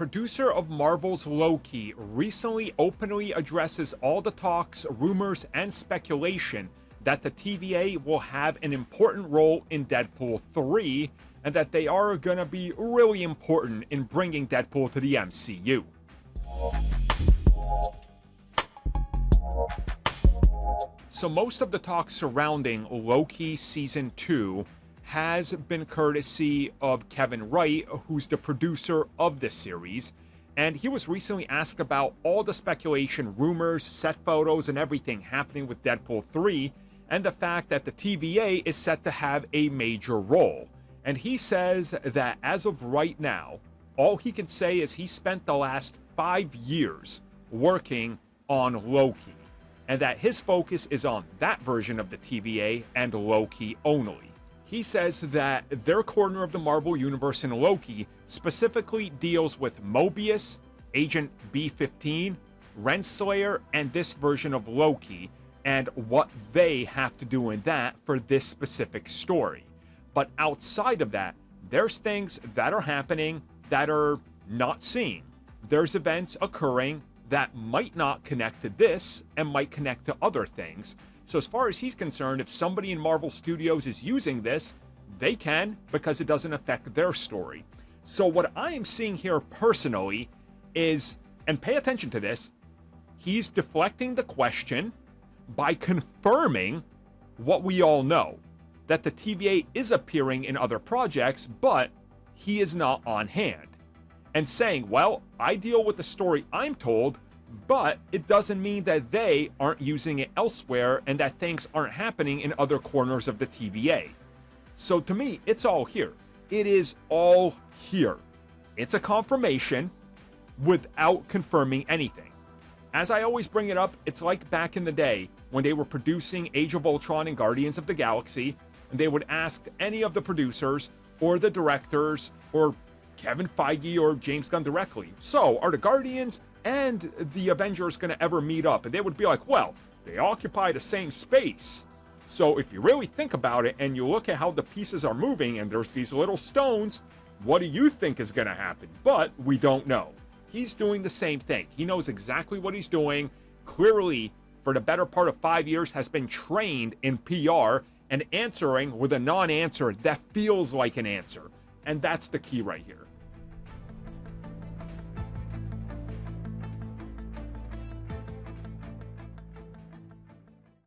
producer of Marvel's Loki recently openly addresses all the talks, rumors, and speculation that the TVA will have an important role in Deadpool 3, and that they are going to be really important in bringing Deadpool to the MCU. So most of the talk surrounding Loki Season 2 has been courtesy of Kevin Wright, who's the producer of this series, and he was recently asked about all the speculation, rumors, set photos, and everything happening with Deadpool 3, and the fact that the TVA is set to have a major role. And he says that as of right now, all he can say is he spent the last 5 years working on Loki, and that his focus is on that version of the TVA and Loki only. He says that their corner of the Marvel Universe in Loki specifically deals with Mobius, Agent B-15, Renslayer, and this version of Loki, and what they have to do in that for this specific story. But outside of that, there's things that are happening that are not seen. There's events occurring that might not connect to this and might connect to other things. So as far as he's concerned, if somebody in Marvel Studios is using this, they can, because it doesn't affect their story. So what I am seeing here personally is, and pay attention to this, he's deflecting the question by confirming what we all know, that the TVA is appearing in other projects, but he is not on hand. And saying, well, I deal with the story I'm told, but it doesn't mean that they aren't using it elsewhere and that things aren't happening in other corners of the TVA. So to me, it's all here. It is all here. It's a confirmation without confirming anything. As I always bring it up, it's like back in the day when they were producing Age of Ultron and Guardians of the Galaxy, and they would ask any of the producers or the directors or Kevin Feige or James Gunn directly, so are the Guardians and the Avengers going to ever meet up? And they would be like, well, they occupy the same space. So if you really think about it and you look at how the pieces are moving and there's these little stones, what do you think is going to happen? But we don't know. He's doing the same thing. He knows exactly what he's doing. Clearly, for the better part of 5 years, has been trained in PR and answering with a non-answer that feels like an answer. And that's the key right here.